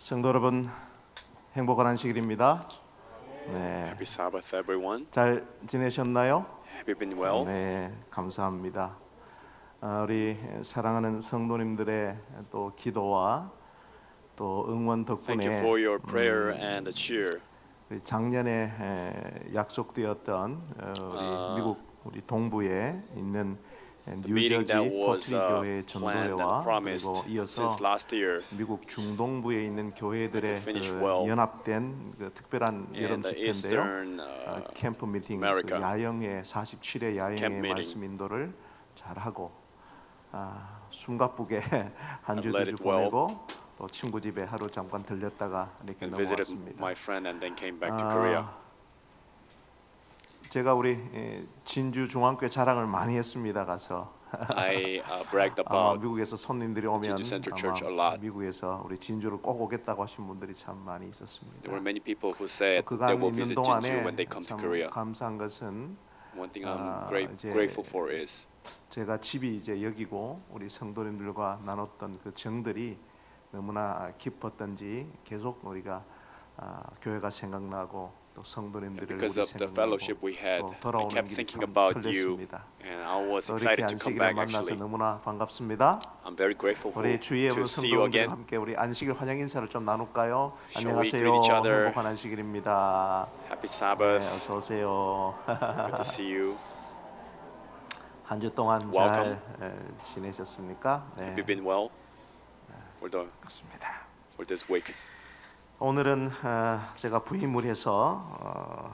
성도 여러분, 행복한 안식일입니다. 네, Happy Sabbath, everyone. 잘 지내셨나요? Have you been well? 네, 감사합니다. 우리 사랑하는 성도님들의 또 기도와 또 응원 Thank you 덕분에 for your prayer and the cheer. 작년에 약속되었던 우리 미국 우리 동부에 있는 Meeting 뉴저지 that was 포트리 교회 planned and 전도회와 promised 그리고 이어서 since last year 미국 중동부에 있는 교회들의 finish 그 well. 연합된 그 특별한 여름 and the 집회인데요. Eastern 캠프 미팅, 그 America. 야영의 47회 야영의 Camp meeting. 말씀 인도를 잘하고 숨가쁘게 한 주 I've 두 led 주 it well. 보내고 또 친구 집에 하루 잠깐 들렸다가 이렇게 and visited 넘어왔습니다. my friend and then came back to Korea. 제가 우리 진주 중앙교회 자랑을 많이 했습니다. 가서 I bragged 아마 about 미국에서 손님들이 오면 진주 Central Church a 아마 lot. 미국에서 우리 진주를 꼭 오겠다고 하신 분들이 참 많이 There 있었습니다. were many people who said they 그간 will 있는 visit 동안에 Jeonju when they come to 참 Korea. 감사한 것은 One thing I'm 이제 grateful for is 제가 집이 이제 여기고 우리 성도님들과 나눴던 그 정들이 너무나 깊었던지 계속 우리가 교회가 생각나고 또 성도님들을 because 우리 of the 생각나고 fellowship we had, 또 I 돌아오는 kept 길이 thinking 참 about you, 설렜습니다. and I was 또 이렇게 excited to come 안식일에 back. 만나서 Actually, 너무나 반갑습니다. I'm very grateful 우리 주위에 to 있는 see you 성도님들과 again. 함께 우리 안식일 환영 인사를 좀 나눌까요? Shall we 안녕하세요. greet each other? 행복한 안식일입니다. Happy 네, Sabbath. 어서 오세요. Good to see you. 한 주 동안 Welcome. 잘 지내셨습니까? 네, Have you been well 그렇습니다. for this week? 오늘은 제가 부임을 해서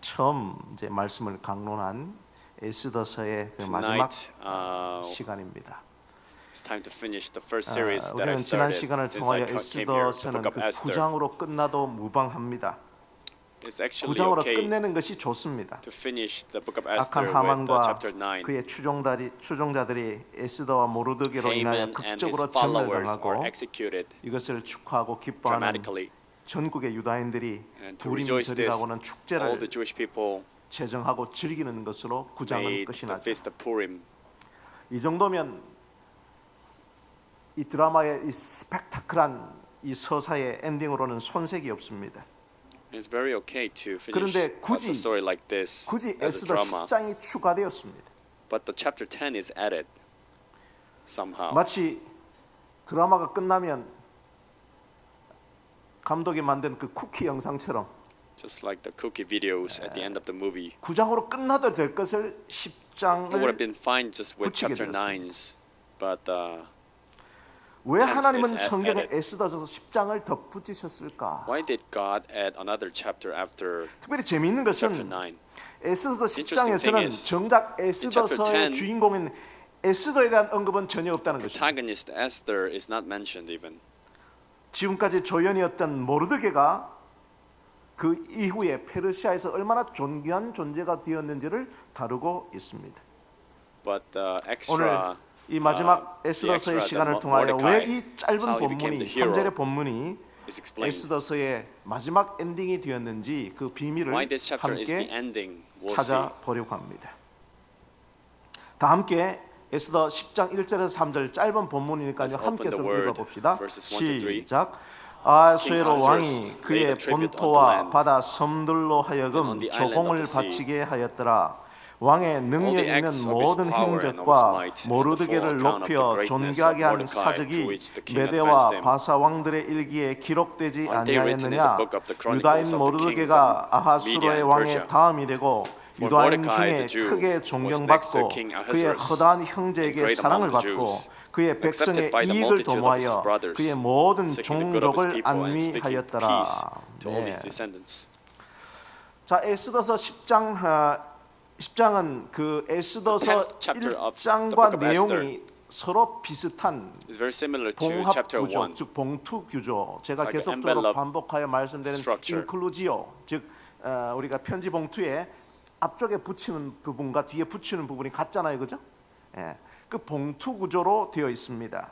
처음 이제 말씀을 강론한 에스더서의 그 마지막 Tonight, 시간입니다. it's time to finish the first series that I 우리는 지난 started 시간을 since 통하여 I came here, the 에스더서는 book of 그 Esther. 9장으로 끝나도 무방합니다. It's actually 9장으로 okay 끝내는 것이 좋습니다. to finish the book of 악한 Esther with 하만과 chapter 9. 그의 추종자들이 에스더와 모르드게로 인하여 Haman and his 극적으로 followers are 전멸당하고 executed 이것을 축하하고 기뻐하는 dramatically, 전국의 유다인들이 and to rejoice this, 부림절이라고는 all 축제를 the Jewish people 제정하고 즐기는 것으로 9장은 made 끝이 the 나죠. feast of Purim. 이 정도면 이 드라마의 이 스펙타클한 이 서사의 엔딩으로는 손색이 없습니다. It's very okay to finish 그런데 off the story like this 굳이 as a 에스더 drama, 10장이 추가되었습니다. but the chapter 10 is added somehow. 마치 드라마가 끝나면 감독이 만든 그 쿠키 영상처럼 Just like the cookie videos at the end of the movie. 9장으로 끝나도 될 것을 It would have 10장을 been fine just with 붙이게 chapter 9s, but 왜 Hence 하나님은 is 성경에 added. 에스더서 10장을 덧붙이셨을까? why did God add another chapter after 특별히 재미있는 chapter 것은 9? 에스더서 Interesting thing 10장에서는 is, 정작 chapter 에스더서의 10, 주인공인 에스더에 대한 언급은 전혀 없다는 것입니다. Protagonist Esther is not mentioned even. 지금까지 조연이었던 모르드게가 그 이후에 페르시아에서 얼마나 존귀한 존재가 되었는지를 다루고 있습니다. But 오늘 이 마지막 에스더서의 extra, 시간을 the 통하여 왜 Mordecai, 이 짧은 how he became 본문이 the hero, 3절의 본문이 is explained. 에스더서의 마지막 엔딩이 되었는지 그 비밀을 Why this chapter is the 함께 ending? We'll see. 찾아보려고 합니다. 다 함께 에스더 10장 1절에서 3절 짧은 본문이니까요. Let's 함께 open the 좀 word, 읽어봅시다. verses 1 to 3. 시작. 아수에로 King 왕이 Ahasuerus 그의 laid a tribute on the 본토와 land 바다 섬들로 and 하여금 on the island 조공을 of the sea. 바치게 하였더라. 왕의 능력 the 있는 acts of his 모든 power and of his 행적과 might, and the 모르드게를 full account of the 높여 greatness 존귀하게 of 한 Mordecai, to 사적이 which the king advanced 메대와 him. 바사 왕들의 일기에 기록되지 Aren't they written in the 아니하였느냐? book of the chronicles 유다인 of the kings 모르드게가 of Media 아하수로의 and 왕의 Persia? 다음이 되고 For 유다인 Mordecai, 중에 the Jew, 크게 was next to 존경받고 King 그의 Ahasuerus, 허다한 형제에게 and great 사랑을 among the 받고 Jews, 그의 accepted 백성의 by the 이익을 multitude of his 도모하여 brothers, 그의 모든 seeking the good of his 종족을 people and speaking 안위하였더라. peace to all 네. his descendants. 자, 에스더서 10장은 그 에스더서 10th chapter of the 1장과 book of 내용이 서로 비슷한 It's very similar to 봉합 chapter 구조, 1. 즉 봉투 구조. 제가 It's like an 계속적으로 envelope 반복하여 말씀드리는 structure. 인클루지오, 즉 우리가 편지 봉투에 앞쪽에 붙이는 부분과 뒤에 붙이는 부분이 같잖아요, 그죠? 예, 그 봉투 구조로 되어 있습니다.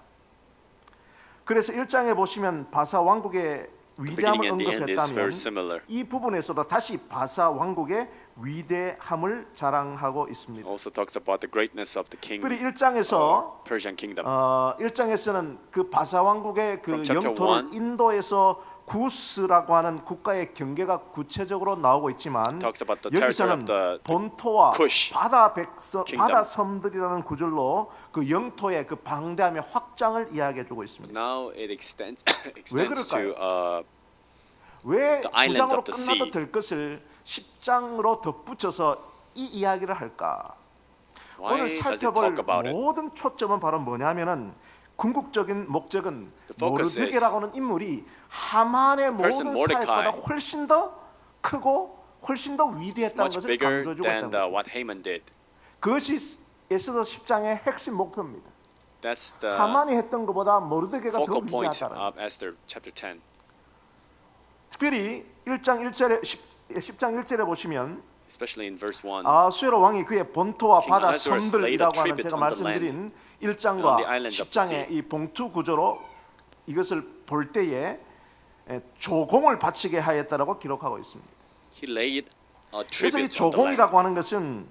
그래서 1장에 보시면 바사 왕국의 The 위대함을 beginning and the end is very 언급했다면 similar. 이 부분에서도 다시 바사 왕국의 위대함을 자랑하고 있습니다. Also talks about the greatness of the 특별히 king, 1장에서 1장에서는 그 바사 왕국의 그 From chapter 영토를 1, 인도에서 구스라고 하는 국가의 경계가 구체적으로 나오고 있지만 talks about the territory 여기서는 of the 본토와 Kush 바다 kingdom. 섬들이라는 구절로 그 영토의 그 방대함의 확장을 이야기해주고 있습니다. Now it extends 왜 extends 그럴까요? to 왜 the islands 9장으로 of the 끝나도 sea. 될 것을 10장으로 덧붙여서 이 이야기를 할까? Why 오늘 does it 살펴볼 talk about it? 모든 초점은 바로 뭐냐면은 궁극적인 목적은 The focus 모르드게라고 하는 인물이 하만의 person 모든 사역보다 Mordecai 훨씬 더 크고 훨씬 더 It's 위대했다는 much 것을 bigger 강조해주고 than 있다는 것입니다. what Haman did. 그것이 에스더 10장의 핵심 목표입니다. That's the 하만이 했던 것보다 모르드게가 더 focal point 위대하다는 of Esther chapter 10. 특별히 1장 1절에 10장 1절에 보시면 Especially in verse 1. 아수에로 왕이 그의 본토와 King 바다 Ahasuerus 섬들이라고 laid a 하는 tribute 제가 on the 말씀드린 on 1장과 the islands of the 10장의 sea. 이 봉투 구조로 이것을 볼 때에 조공을 바치게 하였다라고 기록하고 있습니다. He laid a 그래서 이 tribute on the land. 조공이라고 하는 것은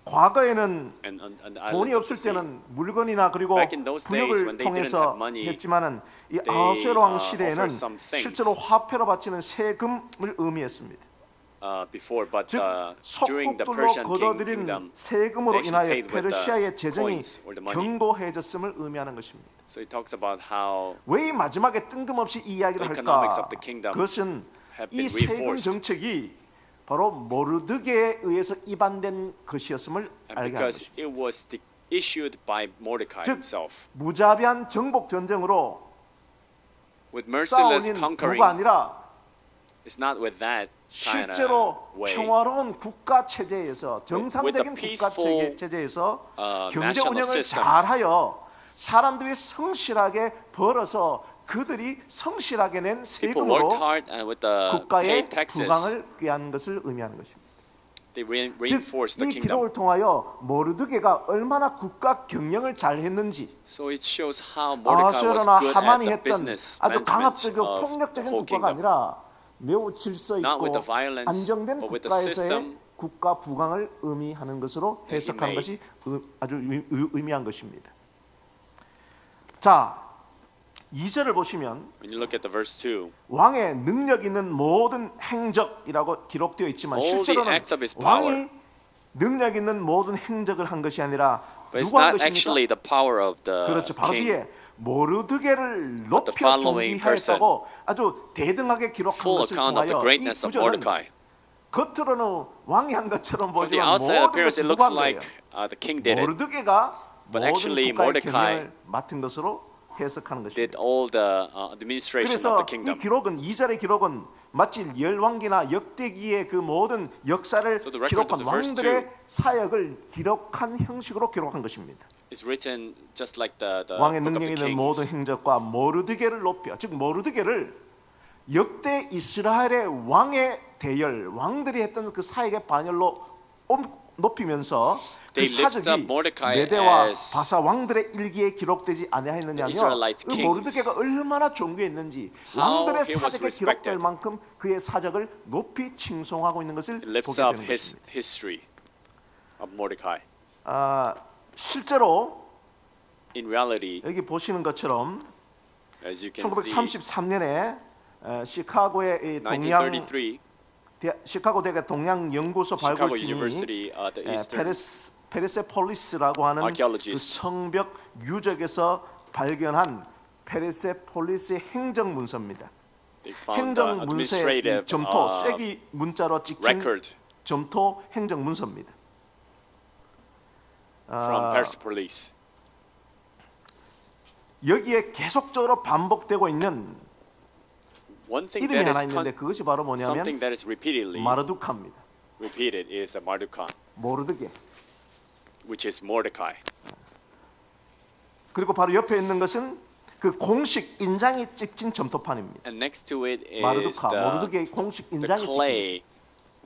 과거에는 And the 돈이 islands of 없을 the sea. 때는 물건이나 그리고 Back in those days 분역을 when they didn't 통해서 have money, 했지만은 이 they, 아수에로 왕 offered 시대에는 some things. 실제로 화폐로 바치는 세금을 의미했습니다. Before, but 즉 during the 석국들로 Persian 거둬들인 kingdom, 세금으로 they actually 인하여 paid with the 페르시아의 재정이 coins or the money. 견고해졌음을 의미하는 것입니다. So he talks about how 왜 이 마지막에 뜬금없이 이 이야기를 The 할까? economics of the kingdom 그것은 have 이 been 세금 reinforced. 정책이 바로 모르드게에 의해서 입안된 것이었음을 and 알게 하는 because 것입니다. it was issued by Mordecai 즉 himself. 무자비한 정복 전쟁으로 With merciless 쌓아올린 conquering, 부가 아니라 it's not with that kind 실제로 of way. 평화로운 국가 체제에서 정상적인 the 국가 peaceful, 체제에서 경제 national 운영을 system. 잘하여 사람들이 성실하게 벌어서 그들이 성실하게 낸 People 세금으로 worked hard and with the 국가의 paid taxes, 부강을 꾀한 것을 의미하는 것입니다. they 즉, reinforced the 이 kingdom. 기록을 통하여 모르드게가 얼마나 국가 경영을 잘했는지 So it shows how Mordecai was 아수에로나 good at 하만이 the 했던 business 아주 management 강압적이고 of the 폭력적인 whole 국가가 kingdom. 아니라 매우 질서 Not 있고 with the violence, 안정된 but with the 국가에서의 system. 국가 부강을 의미하는 것으로 that he 해석한 made. 것이 아주 의미한 것입니다. 자, 2절을 보시면 When you look at the verse 2, 왕의 능력 있는 모든 행적이라고 기록되어 있지만 All the 실제로는 acts of his power. 왕이 능력 있는 모든 행적을 한 것이 아니라 but it's 누가 한 not actually 것입니까? the power of the 그렇죠. 바로 king. 뒤에 모르드게를 the 높여 following 존귀하였다고 아주 대등하게 기록한 Full 것을 account of the 통하여 이 greatness of 구절은 Mordecai. 겉으로는 왕이 한 것처럼 From the 보이지만 outside 모든 appearance, 것은 it 누가 looks 한 거예요? like the king did it. 모르드게가 But 모든 actually 국가의 Mordecai 경영을 맡은 것으로 해석하는 Did 것입니다. all the administration of 그래서 the 이 kingdom. 기록은 2절의 기록은 마치 열왕기나 역대기의 그 모든 역사를 So the record 기록한 of the verse 왕들의 사역을 기록한 형식으로 기록한 것입니다. It's written just like the 왕의 book of 능력이 the 있는 모든 kings. 행적과 모르드게를 높여 즉 모르드게를 역대 이스라엘의 왕의 대열 왕들이 했던 그 사역의 반열로 높이면서 그 They lift 사적이 up Mordecai 메대와 as 바사 왕들의 일기에 기록되지 아니하였느냐며 the Israelites 그 kings. 모르드게가 얼마나 존귀했는지 How 왕들의 he was 사적에 기록될 respected. 만큼 그의 사적을 높이 칭송하고 있는 것을 It lifts 보게 up 되는 his 것입니다. history of Mordecai. 실제로 In reality, 여기 보시는 것처럼 as you can see, 1933년에 시카고의 이 동양 1933, 시카고 대学동양 연구소 Chicago 발굴팀이 University, the Eastern 페르세폴리스라고 하는 그 Archaeologists. 성벽 유적에서 발견한 페르세폴리스의 행정 문서입니다. they found 행정 the 문서의 administrative 점토, 쐐기 문자로 찍힌 record 점토 행정 문서입니다. from Persepolis. 여기에 계속적으로 반복되고 있는 One thing 이름이 that 하나 is 있는데 그것이 바로 뭐냐면 something that is repeatedly 마르두카입니다. repeated is Mardukah, 모르드게. which is Mordecai. 그리고 바로 옆에 있는 것은 그 공식 인장이 찍힌 점토판입니다. And next to it is 마르두카, 모르드게의 공식 the 인장이 찍힌. clay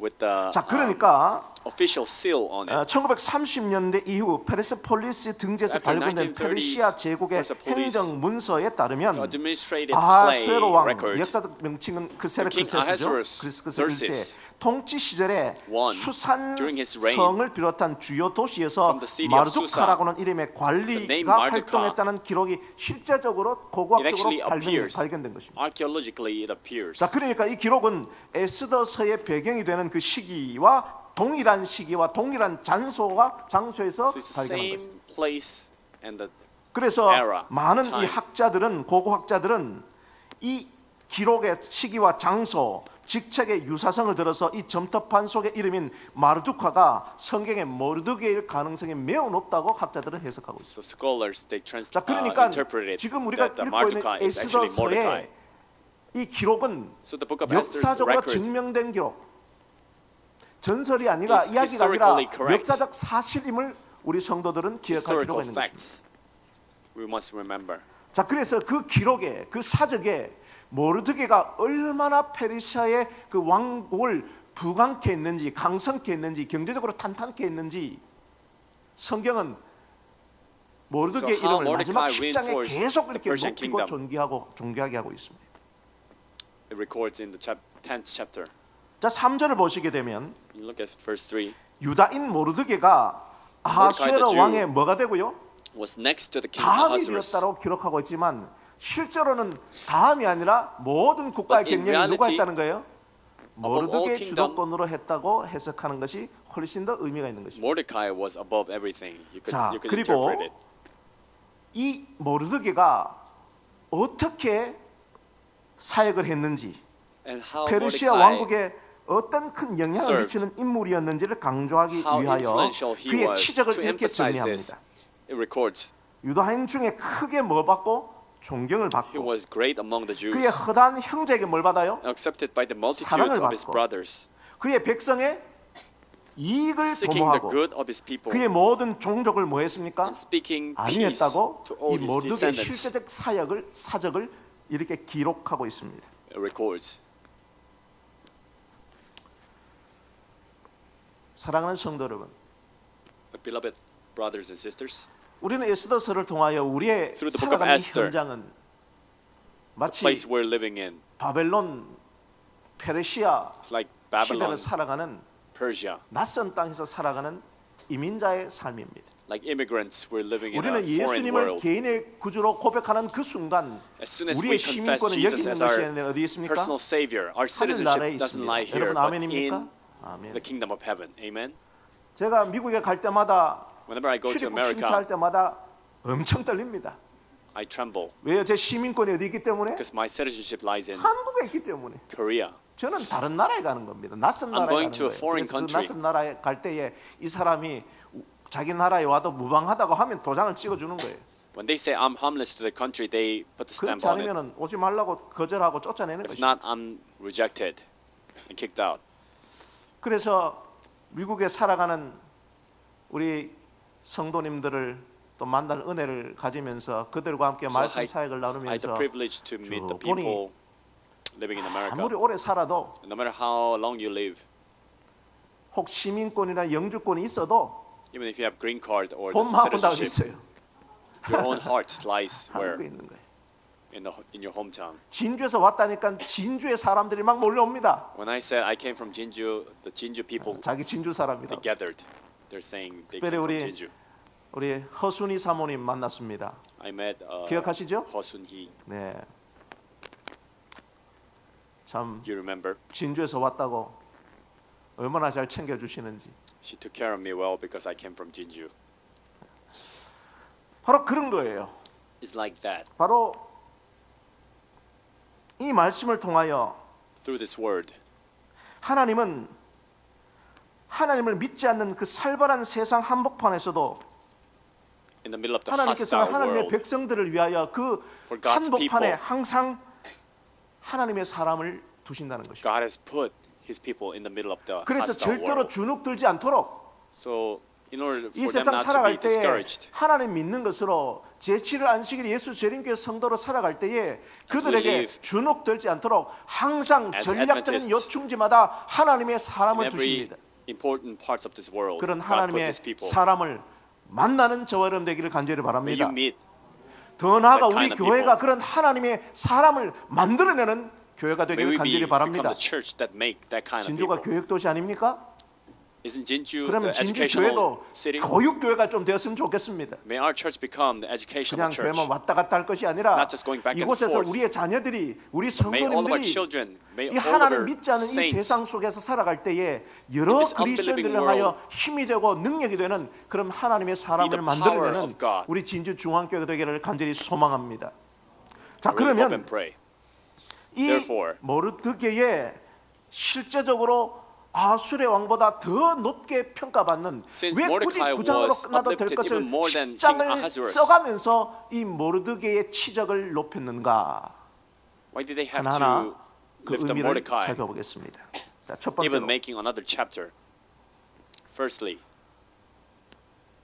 with the 자, 그러니까 official seal on it. 1930년대 이후 페르세폴리스 등지에서 After 발견된 1930s, 페르시아 제국의 Persepolis 행정 문서에 따르면 administrative 아하수에로 play 왕, record. 역사적 명칭은 The king 크세르크세스죠. Ahasuerus 크세르크세 Xerxes 1세 통치 시절에 won during his reign 수산성을 비롯한 주요 도시에서 from the city of 마르두카라고는 이름의 The 관리가 name Marduk 활동했다는 기록이 실제적으로 It 고고학적으로 actually appears. 발견된 것입니다. Archaeologically, it appears. 자, 그러니까 이 기록은 에스더서의 배경이 되는 그 시기와 동일한 시기와 동일한 장소에서 So it's the 발견한 same 것입니다. place and the 그래서 era, 많은 이 time. 학자들은 고고학자들은 이 기록의 시기와 장소, 직책의 유사성을 들어서 이 점토판 속의 이름인 마르두카가 성경의 모르드게일 가능성이 매우 높다고 학자들은 해석하고 있습니다. so scholars they 자, 그러니까 interpreted 지금 우리가 that the 읽고 있는 Mardukah is actually Mordecai. 에스더서의 이 기록은 So the book of Esther's 역사적으로 record 증명된 기록, 전설이 아니라 is 이야기가 아니라 historically correct. 역사적 사실임을 우리 성도들은 기억할 필요가 historical 있는 것입니다. facts. We must remember. 자, 그래서 그 기록에, 그 사적에 모르드게가 얼마나 페르시아의 그 왕국을 부강케 했는지, 강성케 했는지, 경제적으로 탄탄케 했는지 성경은 모르드게 So how 이름을 마지막 Mordecai 10장에 reinforced 계속 the 이렇게 Persian 높이고 kingdom. 존귀하게 하고 있습니다. It records in the 10th chapter. 자, 3절을 보시게 되면 You look at verse 3. 유다인 모르드게가 아하수에로 Mordecai the Jew 왕의 뭐가 되고요? Was next to the king 다음이 Ahasuerus. 되었다고 기록하고 있지만 실제로는 다음이 아니라 모든 국가의 But in 경영이 누가 reality, 했다는 거예요? above all 모르드게 kingdom, 주도권으로 했다고 해석하는 것이 훨씬 더 의미가 있는 것입니다. Mordecai was above everything. 자, You could 그리고 interpret it. 이 모르드게가 어떻게 사역을 했는지, And how 페르시아 Mordecai, 왕국에 어떤 큰 영향을 served. 미치는 인물이었는지를 강조하기 how 위하여 influential he 그의 was 치적을 to 이렇게 emphasize this. 정리합니다. It records 유다인 중에 크게 뭐 받고 존경을 he 받고 was great among the Jews, 그의 허다한 형제에게 뭘 받아요? accepted by the multitudes 사랑을 of his 받고. brothers, 그의 백성의 이익을 seeking the 도모하고 good of his people, 그의 모든 종족을 뭐 했습니까? and speaking peace 아니했다고 to all 이 his 모르드게의 descendants. 실제적 사적을 이렇게 기록하고 있습니다. It records. 사랑하는 성도 여러분, Beloved brothers and sisters, 우리는 에스더서를 통하여 우리의 Through the book of 살아가는 Esther, 현장은 the 마치 place we're living in, 바벨론, 페르시아 it's like 시대를 Babylon, 살아가는 Persia, 낯선 땅에서 살아가는 이민자의 삶입니다. like immigrants. We're living in 우리는 a foreign 예수님을 world. 개인의 구주로 고백하는 그 순간 As soon as 우리의 we confess 시민권은 여기 Jesus 있는 as 것이 our 아니라 어디 있습니까? personal Savior, our 하늘나라에 citizenship doesn't lie 있습니다. here, 여러분 but 아멘입니까? in 아멘. the kingdom of heaven. Amen. 제가 미국에 갈 때마다 Whenever I go to 출입국 America, 심사할 때마다 엄청 떨립니다. I tremble 왜요? 제 시민권이 어디 있기 때문에? because my citizenship lies in 한국에 있기 때문에. Korea. 저는 다른 나라에 가는 겁니다. 낯선 I'm 나라에 going 가는 to a 거예요. foreign 그래서 그 country. 낯선 나라에 갈 때에 이 사람이 자기 나라에 와도 무방하다고 하면 도장을 찍어주는 거예요. When they say I'm harmless to the country, they put the 그렇지 stamp on it. 않으면 오지 말라고 거절하고 쫓아내는 If 것이죠. not, I'm rejected and kicked out. 그래서 미국에 살아가는 우리 성도님들을 또 만날 은혜를 가지면서 그들과 함께 So 말씀 I 사역을 had the 나누면서 privilege to meet the 쭉 보니 people living in America. 아무리 오래 살아도 No matter how long you live, 혹 시민권이나 영주권이 있어도 even if you have green card or the 본 마음은 다 어디 citizenship, 있어요? your own heart lies 한국에 where? 있는 거예요. In your hometown. 진주에서 왔다니까 진주의 사람들이 막 몰려옵니다. When I said I came from Jinju, the Jinju people 자기 진주 사람이다. they gathered. They're saying they 특별히 came from 우리 Jinju. 우리 허순이 사모님 만났습니다. I met 기억하시죠? Ho Sun-hee. 네. 참 You remember? 진주에서 왔다고 얼마나 잘 챙겨주시는지. She took care of me well because I came from Jinju. 바로 그런 거예요. It's like that. 바로 이 말씀을 통하여 Through this word, 하나님은 하나님을 믿지 않는 그 살벌한 세상 한복판에서도 in the middle of the 하나님께서는 hostile 하나님의 world, 백성들을 위하여 그 For God's 한복판에 people. 항상 하나님의 사람을 두신다는 것입니다. God has put His people in the middle of the 그래서 hostile 절대로 world. 주눅 들지 않도록 So, in order 이 for them 세상 not to be 살아갈 때에 discouraged, 하나님 믿는 것으로 제7일 안식일 예수 재림교회 성도로 살아갈 때에 그들에게 live 주눅 들지 않도록 항상 as 전략적인 Adventists, 요충지마다 하나님의 사람을 in every 두십니다. important parts of this world. 그런 God put 하나님의 His people. 사람을 만나는 저와 여러분 되기를 간절히 May you 바랍니다. meet 더 나아가 that 우리 kind of 교회가 people. 그런 하나님의 사람을 만들어내는 교회가 May 되기를 we 간절히 become 바랍니다. the church that make that kind of 진주가 people. 교육도시 아닙니까? Isn't Jinju 그러면 the 진주 educational 교회도 city? 교육교회가 좀 되었으면 좋겠습니다. May our church become the educational 그냥 church. 교회만 왔다 갔다 할 것이 아니라 Not just going back and 이곳에서 forth. 우리의 자녀들이 우리 May all of our 성도님들이 children, may 이 all of 하나님 our 믿지 않은 이 saints 세상 속에서 살아갈 때에 여러 in this 그리스도인들을 unbelieving 향하여 힘이 되고 능력이 되는 그런 하나님의 사람을 the power 만들어내는 of God. 우리 진주 중앙교회가 되기를 간절히 소망합니다. 자, I really hope 그러면 and pray. 이 Therefore, 모르드게에 실제적으로 아수르의 왕보다 더 높게 평가받는 Since 왜 굳이 Mordecai 9장으로 was 끝나도 될 uplifted 것을 even more than King 10장을 Ahasuerus. 써가면서 이 모르드게의 치적을 높였는가 why did they have 하나하나 to 그 lift up 의미를 Mordecai? 살펴보겠습니다. 자, 첫 Even 번째로 making another chapter. Firstly,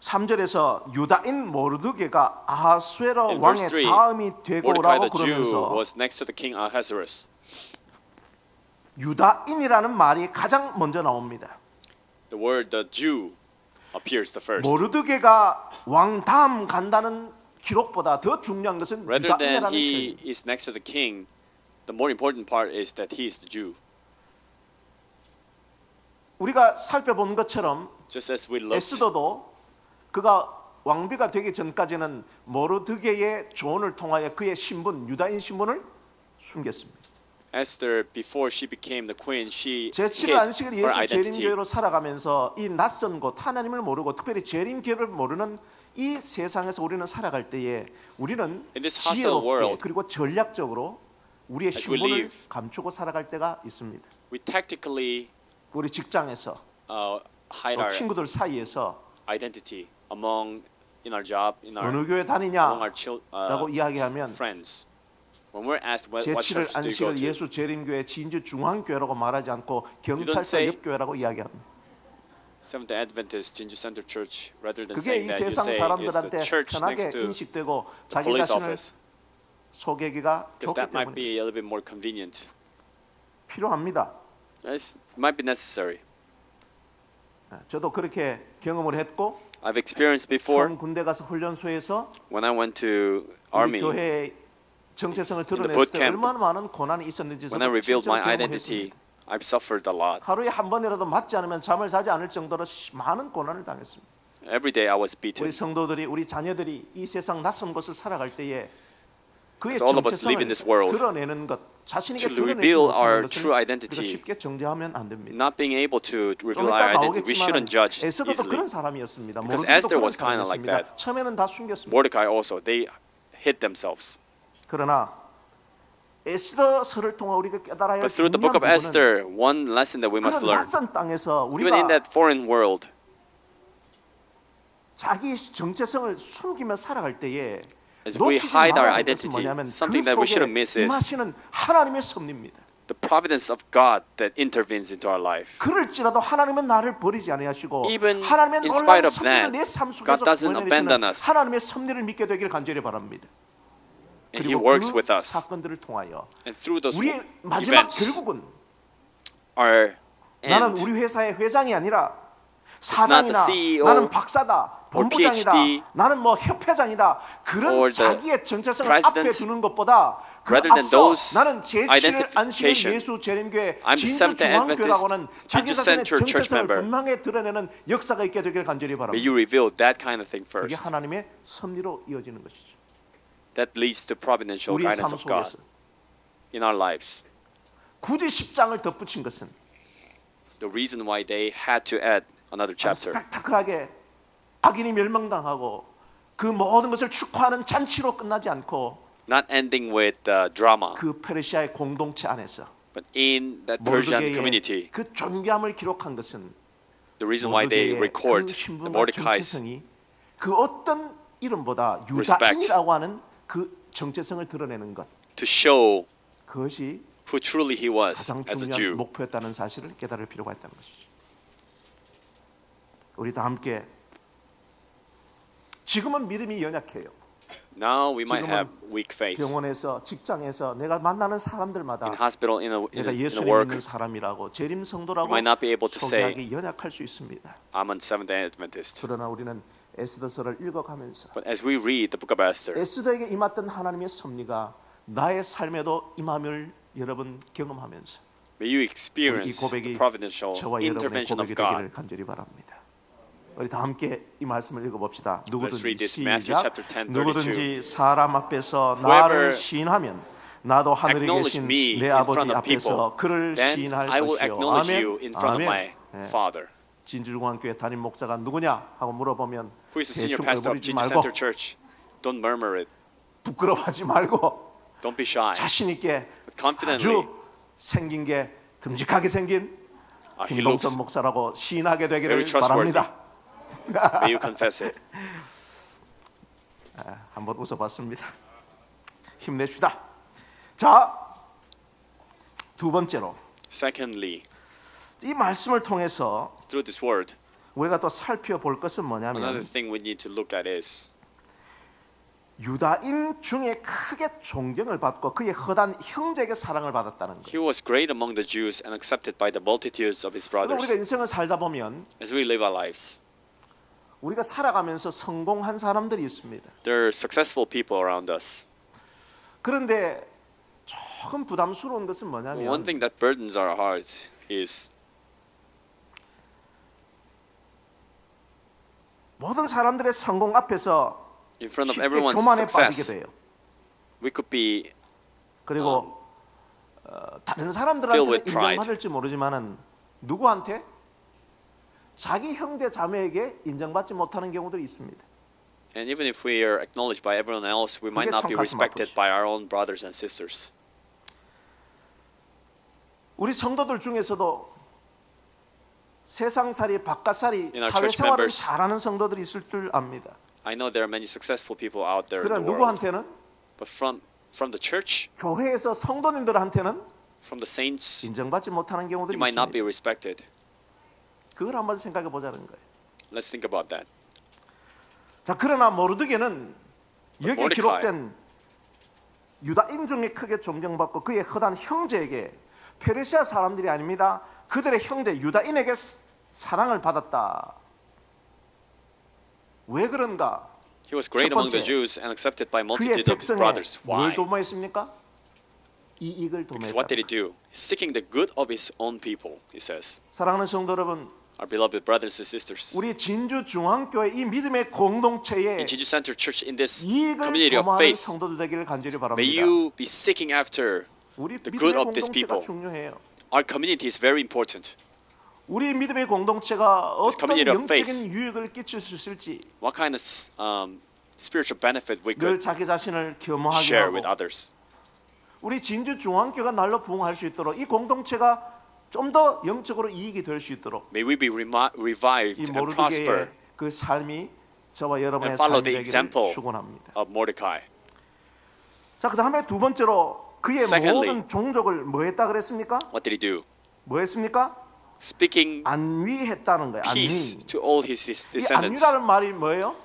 3절에서 유다인 모르드게가 아하수에로 in 왕의 verse 3, 다음이 Mordecai 되고라고 the Jew 그러면서 was next to the king Ahasuerus. 유다인이라는 말이 가장 먼저 나옵니다. The word the Jew appears the first. 모르드게가 왕 다음 간다는 기록보다 더 중요한 것은 Rather than 유다인이라는 he 표현. is next to the king, the more important part is that he is the Jew. 우리가 살펴본 것처럼 Just as we looked, 에스더도 그가 왕비가 되기 전까지는 모르드게의 조언을 통하여 그의 신분 유다인 신분을 숨겼습니다. Esther, before she became the queen, she 제7일 hid 안식일 her 예수 identity. 재림교회로 살아가면서 이 낯선 곳 하나님을 모르고 특별히 재림교회를 모르는 이 세상에서 우리는 살아갈 때에 우리는 In this hostile 지혜롭게 world, 그리고 전략적으로 우리의 as we 신분을 live, 감추고 살아갈 때가 있습니다. We tactically 우리 직장에서 hide 또 our 친구들 사이에서 identity among in our job, in our 어느 교회 among our 다니냐라고 이야기하면 friends. When we're asked what 제7일 church do you go 안식일 to, 예수 재림교회 진주 중앙교회라고 말하지 않고 경찰서 say- 옆교회라고 이야기합니다. Seventh Day Adventist Jinju Center Church, rather than 그게 saying 이 that, you 세상 say it's the 사람들한테 church 편하게 next to 인식되고 the 자기 police 자신을 office, 소개하기가 because 좋기 that might 때문에 be a little bit more convenient. 필요합니다. It might be necessary. 저도 그렇게 경험을 했고 I've experienced before 처음 군대 가서 훈련소에서 when I went to 우리 army. 교회의 정체성을 the 드러냈을 boot 때 camp, 얼마나 많은 고난이 있었는지 When I 저도 revealed 실제로 my 경험을 identity, 했습니다. I've suffered a lot. 하루에 한 번이라도 맞지 않으면 잠을 자지 않을 정도로 많은 고난을 당했습니다. Every day I was 우리 beaten. 성도들이 우리 자녀들이 이 세상 낯선 곳을 살아갈 때에 그의 As all of us live in 정체성을 this world, 드러내는 것, 자신에게 to 드러내지 reveal our 못하는 true 것을 identity, 우리가 쉽게 정죄하면 안 됩니다. Not being able to 좀 reveal 이따 our identity, we 나오겠지만 shouldn't judge 에스더도 easily. 그런 사람이었습니다. Because 모르드게도 Esther 그런 was kinda like 사람이었습니다. that. 처음에는 다 숨겼습니다. Mordecai also, they hid themselves. 그러나 에스더서를 통해 우리가 깨달아야 할 But through the book 중요한 of 부분은 Esther, one lesson that we must 그런 learn, 낯선 땅에서 even in 우리가 that foreign world, 자기 정체성을 숨기며 살아갈 때에 as we 놓치지 hide our 말아야 할 것은 identity, 뭐냐면 그 something that we shouldn't 속에 miss is 임하시는 하나님의 섭리입니다. the providence of God that intervenes into our life. 그럴지라도 하나님은 나를 버리지 아니하시고 Even 하나님의 in 놀라운 spite of 섭리를 that, 내 삶 God 속에서 doesn't 보여내시는 abandon us. 하나님의 섭리를 믿게 되기를 간절히 바랍니다. And He 그리고 works 그 with us. 사건들을 통하여 And through those 우리의 마지막 events, 결국은 our 나는 end 우리 회사의 회장이 아니라 not 사장이나 the CEO 나는 박사다 본부장이다 PhD 나는 뭐 협회장이다 그런 or the 자기의 정체성을 president. 앞에 두는 것보다 그 Rather than 앞서 those 나는 제7일 안식일 identification, 예수 재림교회 I'm the 진주 Seventh-day 중앙교회라고는 자기 Jesus 자신의 Center church 정체성을 member. 분명히 드러내는 역사가 있게 되길 간절히 may 바랍니다. you reveal that kind of thing 그게 first. 하나님의 섭리로 이어지는 것이죠. That leads to providential 우리의 삶 guidance of God 속에서 in our lives. 굳이 10장을 덧붙인 것은 The reason why they had to add another 아주 chapter. 스펙타클하게 악인이 멸망당하고 그 모든 것을 축하하는 잔치로 끝나지 않고 Not ending with drama, 그 페르시아의 공동체 안에서 but in that Persian 모르드게의 community, 그 존귀함을 기록한 것은 the reason why they 모르드게의 record 그 the 신분과 Mordecai's 정체성이 그 어떤 이름보다 respect. 유다인이라고 하는 그 정체성을 드러내는 것 to show 그것이 who truly he was 가장 as a 중요한 Jew. 목표였다는 사실을 깨달을 필요가 있다는 것이죠. 우리 다 함께 지금은 믿음이 연약해요. Now we might 지금은 have weak faith. 병원에서 직장에서 내가 만나는 사람들마다 In hospital, in 내가 a 예수님 work, 믿는 사람이라고 재림 성도라고 you might not be able to say, 소개하기 연약할 수 있습니다. I'm a Seventh-day Adventist. 그러나 우리는 에스더서를 읽어가면서 But as we read the book of Esther, 에스더에게 임했던 하나님의 섭리가 나의 삶에도 임함을 여러분 경험하면서 may you 이 experience the 고백이 providential 저와 여러분의 intervention of 고백이 God. 되기를 간절히 바랍니다. 우리 다 함께 이 말씀을 읽어봅시다. Let's 누구든지 read this, Matthew 시작. chapter 10, 32. 누구든지 사람 앞에서 Whoever 나를 시인하면 나도 하늘에 acknowledge 계신 me 내 in 아버지 front of 앞에서 people, 그를 then 시인할 I will 것이요. acknowledge you in 아멘. front of 아멘. my 예. Father. 진주중앙교회 담임 목사가 누구냐 하고 물어보면 Who is the senior 대충 pastor of 얼굴이지 Jesus 말고 Center Church? Don't murmur it. 부끄러워하지 말고 Don't be shy. 자신 있게 But confidently, 아주 생긴 게 듬직하게 생긴 he looks 김동선 목사라고 시인하게 되기를 very trustworthy. 바랍니다. May you confess it. 한번 웃어봤습니다. 힘내시다. 자, 두 번째로 Secondly, 이 말씀을 통해서 through this word, 우리가 또 살펴볼 것은 another 뭐냐면 thing we need to look at is 유다인 중에 크게 존경을 받고 그의 허단 형제에게 사랑을 받았다는 거예요. he was great among the Jews and accepted by the multitudes of his 그럼 우리가 brothers. 인생을 살다 보면 As we live our lives, 우리가 살아가면서 성공한 사람들이 있습니다. there are successful people around us. 그런데 조금 부담스러운 것은 One 뭐냐면 thing that burdens our hearts is 모든 사람들의 성공 앞에서 in front of 쉽게 everyone's 교만에 빠지게 success, 돼요. we could be 그리고 다른 filled 사람들한테 with pride. 인정받을지 모르지만은 누구한테? 자기 형제 자매에게 인정받지 못하는 경우들이 있습니다. And even if we are acknowledged by everyone else, we might 그게 not be 참 가슴 respected 아프지. by our own brothers and sisters. 우리 성도들 중에서도 세상살이 바깥살이 In our church 사회생활을 members. 잘하는 성도들이 있을 줄 압니다. I know there are many successful people out there in 그러나 the world, 누구한테는? but from the church, 교회에서 성도님들한테는 from the saints, 인정받지 못하는 경우들이 you might not be 있습니다. respected. 그걸 한번 생각해 보자는 거예요. Let's think about that. 자, 그러나 모르드게는 여기 Mordecai. 기록된 유다인 중에 크게 존경받고 그의 허단 형제에게 페르시아 사람들이 아닙니다. 그들의 형제 유다인에게 사랑을 받았다. 왜 그런가? He was great 첫 among the 번째, Jews and accepted by 그의 multitude of 백성의 brothers. 뭘 Why? 도모했습니까? 이익을 Because 도모했다. what did he do? He's seeking the good of his own people, he says. 사랑하는 성도 여러분, Our beloved brothers and sisters. 우리 진주 중앙교회 이 믿음의 공동체에 In Jesus Center Church, in this 이익을 community of 도모하는 faith, 성도들 되기를 간절히 may 바랍니다. you be seeking after 우리 the good 믿음의 of this 공동체가 people. 중요해요. Our community is very important. 우리 믿음의 공동체가 어떤 community of 영적인 faith. 유익을 끼칠 수 있을지 What kind of spiritual benefit we 늘 could 자기 자신을 겸허하게 share 하고 with others. 우리 진주 중앙교회가 날로 부흥할 수 있도록 이 공동체가 좀 더 영적으로 이익이 될 수 있도록 May we be revived 이 and 모르드게의 prosper 그 삶이 저와 여러분의 and follow 삶이 the 되기를 example 축원합니다. of Mordecai. 자, 그다음에 두 번째로 그의 Secondly, 모든 종족을 뭐 했다 그랬습니까? What did he do? 뭐 했습니까? Speaking 안위했다는 거예요. peace 안위. to all his 이 descendants. 안위라는 말이 뭐예요?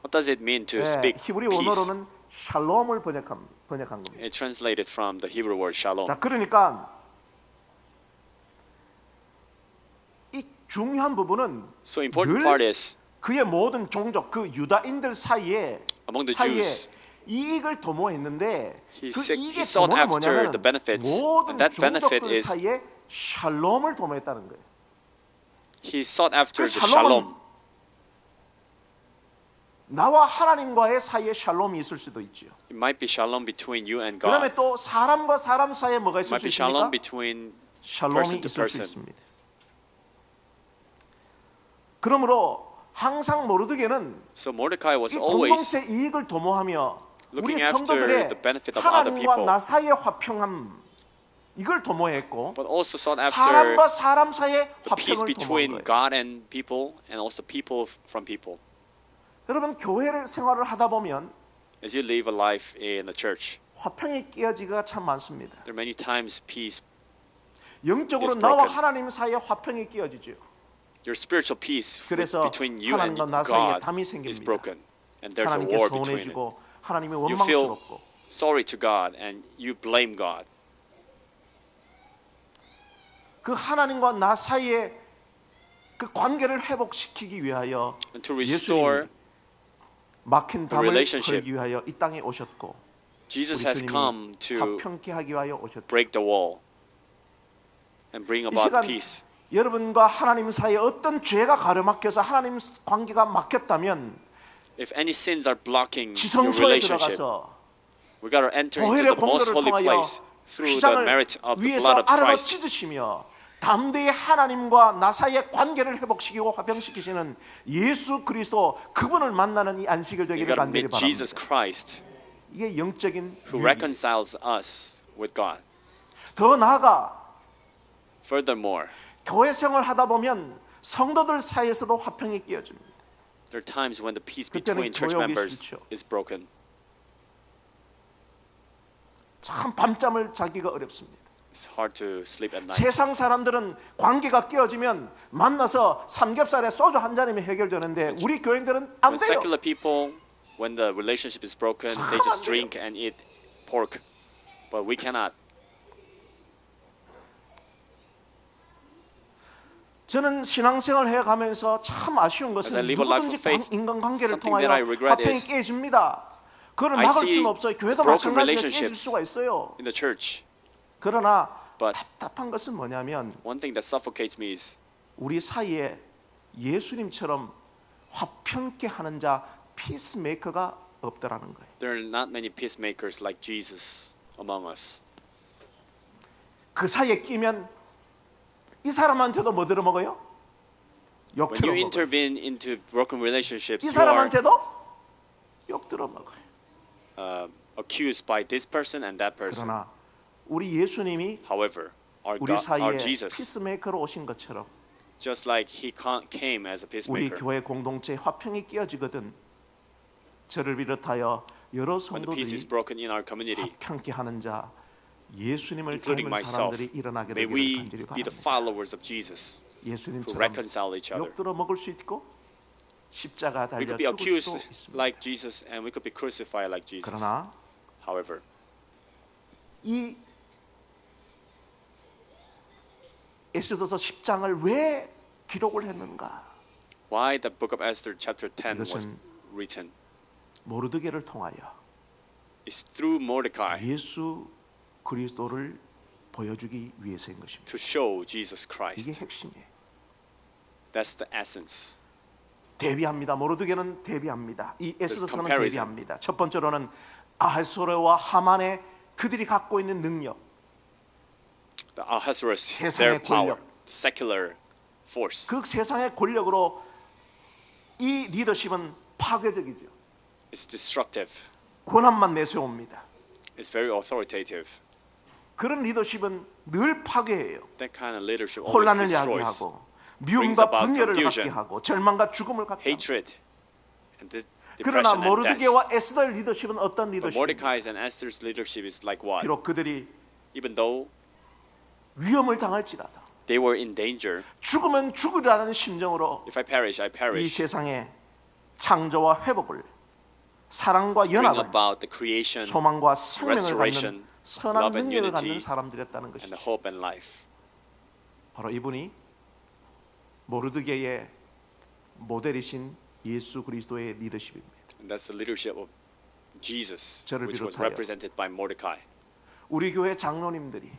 What does it mean to 네, speak 히브리 peace? 원어로는 샬롬을 번역한 겁니다. It translated from the Hebrew word shalom. 자, 그러니까 이 중요한 부분은 So important 늘 part is 그의 모든 종족, 그 유다인들 사이에 among the Jews, 이익을 도모했는데 he 그 sought 이익의 after 도모는 뭐냐면 the benefits, 모든 and that benefit 종족들 is 사이에 샬롬을 도모했다는 거예요. he sought after 그 the 샬롬은 shalom. 나와 하나님과의 사이에 샬롬이 있을 수도 있지요. It might be shalom between you and God. 그다음에 또 사람과 사람 사이에 뭐가 It 있을 might 수 be 있습니까? shalom between 샬롬이 person to 있을 수 person. 있습니다. 그러므로 항상 모르드게는 So Mordecai was 이 always 공동체 이익을 도모하며 우리 looking after 성도들의 the benefit of other 하나님과 people, 나 사이의 화평함 이걸 도모했고 but also sought after 사람과 사람 사이의 the peace 화평을 도모한 between 거예요. God and people, and also people from people. 여러분 교회를 생활을 하다 보면 As you live a life in the church, 화평이 깨어지기가 참 많습니다. there are many times peace, 영적으로 is 나와 broken. 하나님 사이에 화평이 깨어지죠. your spiritual peace 그래서 between you and 하나님과 나 사이에 God 담이 is 생깁니다. broken, and there's a 하나님께 war between it. 서운해지고 하나님이 You feel 원망스럽고 sorry to God and you blame God. 그 하나님과 나 사이에 그 관계를 회복시키기 위하여 And to 예수님이 restore, 막힌 담을 relationship. 걸기 위하여 이 땅에 오셨고 Jesus 우리 has come 주님이 to 화평케 하기 위하여 오셨다. break the wall and bring 이 about 시간 peace. 여러분과 하나님 사이에 어떤 죄가 가로막혀서 하나님 관계가 막혔다면 If any sins are blocking your 지성소에 relationship, 들어가서 we got to enter into 보혈의 the most 공로를 holy 통하여 place through the 휘장을 merit of the 위에서 blood of 아래로 Christ. 찢으시며 담대히 하나님과 나 사이의 관계를 회복시키고 화평시키시는 예수 그리스도 그분을 만나는 이 안식일 You 되기를 got to 간절히 meet Jesus 바랍니다. Christ 이게 영적인 who 유익이에요. reconciles us with God. 더 나아가 Furthermore, 교회 생활하다 보면 성도들 사이에서도 화평이 깨어집니다. there are times when the peace 그때는 between church 교역이 members 싫죠. is broken. 참 밤잠을 자기가 어렵습니다. It's hard to sleep at night. 세상 사람들은 관계가 깨어지면 만나서 삼겹살에 소주 한 잔이면 해결되는데 우리 교인들은 안 When 돼요. secular people, when the relationship is broken, they just drink and eat pork. But we cannot. 저는 신앙생활 해가면서 참 아쉬운 As I 것은 live a life 누구든지 of faith, 인간관계를 something that 통하여 I regret 화평이 is 깨집니다. 그걸 I 막을 see 수는 없어요. 교회도 broken 마찬가지로 깨질 relationships. 수가 있어요. In the church. 그러나 But 답답한 것은 뭐냐면 one thing that suffocates me is 우리 사이에 예수님처럼 화평케 하는 자 피스메이커가 없더라는 거예요. there are not many peacemakers like Jesus among us. 그 사이에 끼면 이 사람한테도 뭐 들어먹어요? 욕 When you 들어먹어요. intervene into broken relationships, 이 you are 사람한테도 욕 들어먹어요. accused by this person and that person. 그러나 우리 예수님이 However, our 우리 사이에 Jesus, 피스메이커로 오신 것처럼 just like he came as a 우리 peacemaker, 교회 공동체에 화평이 깨어지거든 저를 비롯하여 여러 when the peace is 성도들이 broken in our community, 화평케 하는 자 예수님을 including 닮은 myself, 사람들이 일어나게 may 되기를 we 간절히 be the 바랍니다. followers of Jesus who 예수님처럼 reconcile each other. 욕 들어 먹을 수 있고 십자가 We 달려 could be 죽을 수도 accused 있습니다. like Jesus and we could be crucified like Jesus. 그러나 However, 이 에스더서 10장을 왜 기록을 했는가? why the book of Esther chapter 10 was 이것은 written 모르드게를 통하여 is through Mordecai 예수 그리스도를 보여주기 위해서인 것입니다. to show Jesus 이게 Christ. 핵심이에요. That's the essence. 대비합니다. 모르드게는 대비합니다. 이 에스더서는 comparison. 대비합니다. 첫 번째로는 아하스웨로와 하만의 그들이 갖고 있는 능력, The Ahasuerus, 세상의 their power, 권력. the secular force. 그 세상의 권력으로 이 리더십은 파괴적이죠. It's destructive. 권한만 내세웁니다. It's very authoritative. 그런 리더십은 늘 파괴해요. That kind of leadership always 혼란을 destroys 야기하고 brings 미움과 about 분열을 갖게 confusion, 하고 절망과 죽음을 갖게 합니다. hatred, and 그러나 depression and death. 모르드게와 에스더의 리더십은 어떤 But 리더십입니까? Mordecai's and Esther's leadership is like what? 비록 그들이 Even though 위험을 당할지라도 they were in danger, 죽으면 죽으라는 심정으로 if I perish, I 이 perish. 세상의 창조와 회복을 사랑과 Bring 연합을 about the creation 소망과 생명을 갖는 restoration, 선한 love and 능력을 unity, 갖는 사람들이었다는 and the 것이죠. hope and life. 바로 이분이 모르드게의 모델이신 예수 그리스도의 리더십입니다. And that's the leadership of Jesus, 저를 which was 비롯하여 represented by Mordecai. 우리 교회 장로님들이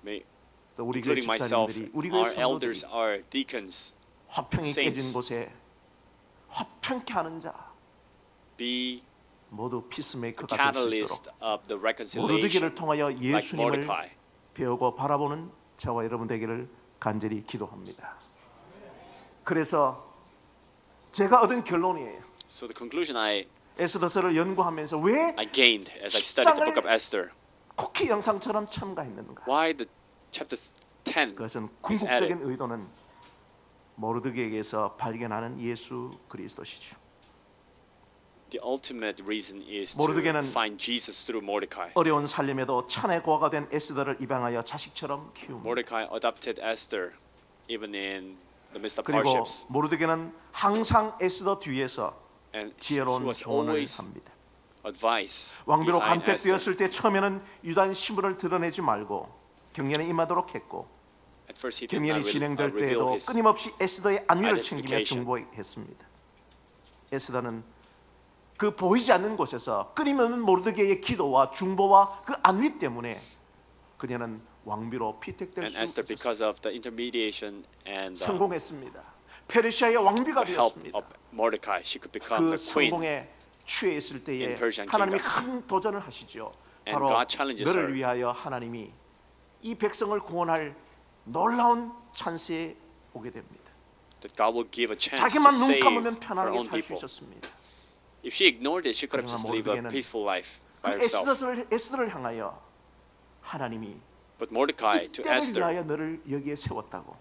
May, 또 우리 교회 including myself, 집사님들이 우리 our 교회 elders, 성도들이 our deacons, 화평이 saints. 깨진 곳에 화평케 하는 자 be 모두 the 피스메이커가 될 수 catalyst 있도록 of the 모르드게를 reconciliation, 통하여 like 예수님을 Mordecai. 배우고 바라보는 저와 여러분 되기를 간절히 기도합니다. 그래서 제가 얻은 결론이에요. So the conclusion I 에스더서를 연구하면서 왜 gained as I studied the book of Esther, 쿠키 영상처럼 첨가했는가? why the chapter 10 그것은 is added. 궁극적인 의도는 모르드게에게서 발견하는 예수 그리스도시죠. The ultimate reason is to 모르드게는 find Jesus through Mordecai. 어려운 살림에도 찬의 고아가 된 에스더를 입양하여 자식처럼 키웁니다. Mordecai adopted Esther even in the midst of 그리고 hardships. 모르드게는 항상 에스더 뒤에서 And he 지혜로운 was 조언을 always 합니다. advice 왕비로 behind Esther. 간택되었을 때 처음에는 유다인 신분을 드러내지 말고 경연에 임하도록 했고 At first he did 경연이 not 진행될 reveal 때에도 his 끊임없이 에스더의 안위를 챙기며 identification. 중보했습니다. 에스더는 그 보이지 않는 곳에서 끊임없는 모르드게의 기도와 중보와 그 안위 때문에 그녀는 왕비로 피택될 and 수 Esther, 있었습니다. because of the intermediation and 성공했습니다. 페르시아의 왕비가 the help 되었습니다. of Mordecai, she could become 그 the queen. 성공에 취했을 때에 in Persian 하나님이 kingdom. 큰 도전을 하시죠. And 바로 God challenges 너를 her. 위하여 하나님이 이 백성을 구원할 놀라운 찬스에 오게 됩니다. That God will give a chance to 자기만 눈 save 감으면 her 편안하게 own 살 수 people. 있었습니다. If she ignored it, she could have 그러나 just lived a 모르드게는 peaceful life by 그 herself. 에스더를 향하여 하나님이 But Mordecai 이 to 때를 Esther, 위하여 너를 여기에 세웠다고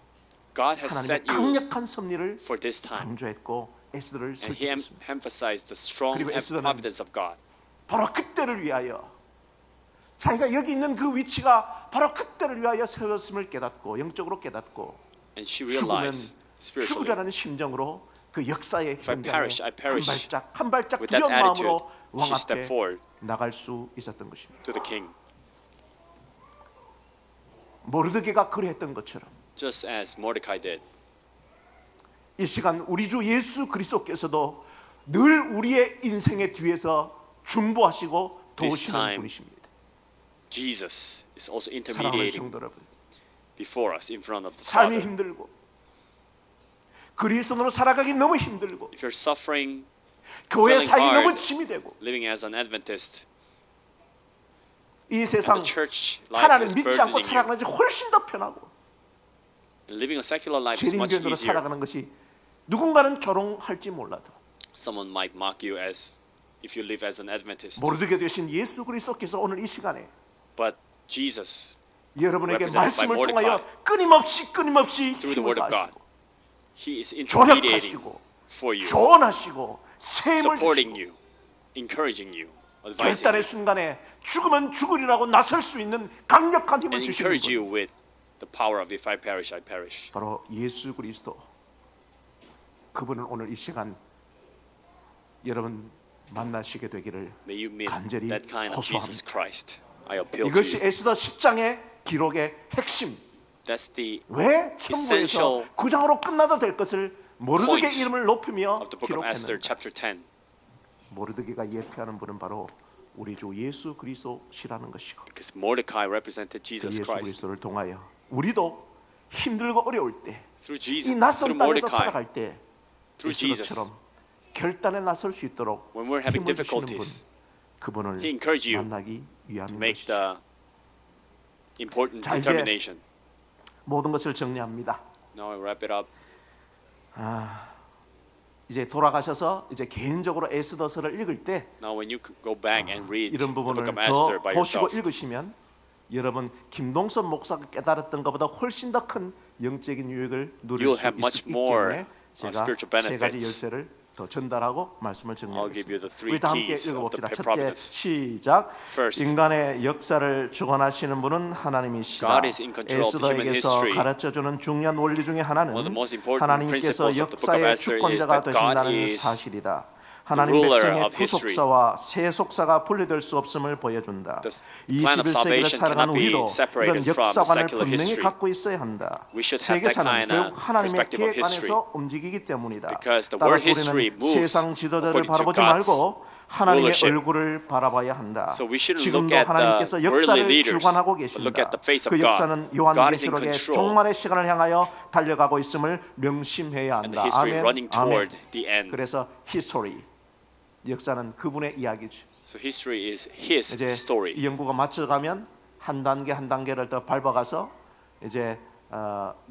God has 하나님의 set you 강력한 섭리를 for this time, 강조했고 에스더를 and He 설득했습니다. emphasized the strong 그리고 에스더는 providence of God. 바로 그때를 위하여 자기가 여기 있는 그 위치가 바로 그때를 위하여 세웠음을 깨닫고 영적으로 깨닫고 And she 죽으면 realized spiritually, 죽으라는 심정으로 그 역사의 If I 현장에 perish, I perish. 한 발짝 with that 두려운 attitude, 마음으로 왕 she stepped 앞에 forward 나갈 수 있었던 것입니다. to the king, 모르드게가 그랬던 것처럼 just as Mordecai did. 이 시간 우리 주 예수 그리스도께서도 늘 우리의 인생의 뒤에서 중보하시고 도우시는 time, 분이십니다. Jesus is also 사랑하는 intermediating 성도 여러분, before us in front of the 삶이 Father. 힘들고 그리스도로 살아가기 너무 힘들고 If you're suffering, 교회 feeling 살기 너무 hard, 짐이 되고 living as an Adventist, 이 and 세상 the church life 하나님 is 믿지 않고 burdening you, 살아가는 것이 훨씬 더 편하고 living a secular life is much 재림전으로 easier. 살아가는 것이 누군가는 조롱할지 몰라도 Someone might mock you as if you live as an Adventist, 모르게 되신 예수 그리스도께서 오늘 이 시간에 but Jesus, 여러분에게 represented by 말씀을 Mordecai, 통하여 끊임없이 through the 힘을 word of God, 다하시고 He is intermediating 조력하시고 for you, 조언하시고 셈을 supporting 주시고 you, encouraging you, advising 결단의 you, 순간에 죽으면 죽으리라고 나설 수 있는 강력한 힘을 and 주시는 encourage you 분 with the power of if I perish, I perish. 바로 예수 그리스도 그분을 오늘 이 시간 여러분 만나시게 되기를 May you meet 간절히 that kind of Jesus 호소합니다. Christ. I appeal to 이것이 you. 에스더 10장의 기록의 핵심. That's the 왜 천부에서 essential 9장으로 끝나도 될 것을 모르드게 point 이름을 높이며 of the book of Esther, 기록했는가? chapter 10. 모르드게가 예표하는 분은 바로 우리 주 예수 그리스도시라는 것이고 Because Mordecai represented 그 Jesus 예수 Christ. 그리스도를 통하여 우리도 힘들고 어려울 때, Through 이 Jesus, 낯선 through 땅에서 Mordecai, 살아갈 때 through Jesus, 예수처럼 결단에 나설 수 있도록 when we're having 힘을 주시는 분, difficulties, 그분을 He encouraged you 만나기 to 위함인 make 것이죠. the important 자, 이제 determination. 모든 것을 정리합니다. Now I wrap it up. 이제 돌아가셔서 이제 개인적으로 에스더서를 읽을 때 Now when you go back and read 이런 the book 부분을 of Esther 더 by 보시고 yourself, 읽으시면 여러분 김동선 목사가 깨달았던 것보다 훨씬 더 큰 영적인 유익을 누릴 You'll 수 have much 있기 more, 때문에 제가 spiritual 세 가지 benefits. 열쇠를 더 전달하고 말씀을 I'll give you the 정리하겠습니다. three 우리 다 함께 keys of 읽어봅시다. the 첫째 providence. 시작. First, 인간의 역사를 주관하시는 분은 하나님이시다. God is in control of the human 에스더에게서 history. 가르쳐주는 중요한 원리 중에 하나는 One of the most important 하나님께서 principles of the book of 역사의 Esther is 주권자가 that God 되신다는 is 사실이다. 하나님 ruler 백성의 of history. 구속사와 세속사가 분리될 수 없음을 보여준다. The plan of 21세기를 salvation 살아가는 cannot be 우리도 이런 separated from 역사관을 secular 분명히 history. 갖고 있어야 한다. We should have that 세계사는 kind 결국 of 하나님의 perspective of 계획 history. 안에서 움직이기 때문이다. Because the 따라서 world history 우리는 moves 세상 지도자를 according to 바라보지 God's 말고 하나님의 rulership. 얼굴을 바라봐야 한다. So we shouldn't 지금도 look at 하나님께서 the 역사를 worldly leaders, 주관하고 but look 계신다. at the face 그 of God. 역사는 God is in 요한계시록의 control. 종말의 시간을 향하여 달려가고 있음을 명심해야 And 한다. the history 아멘. running 아멘. toward the end. 그래서 history 역사는 그분의 이야기죠. So history is His 이제 story. 이 연구가 맞춰가면 한 단계 한 단계를 더 밟아가서 이제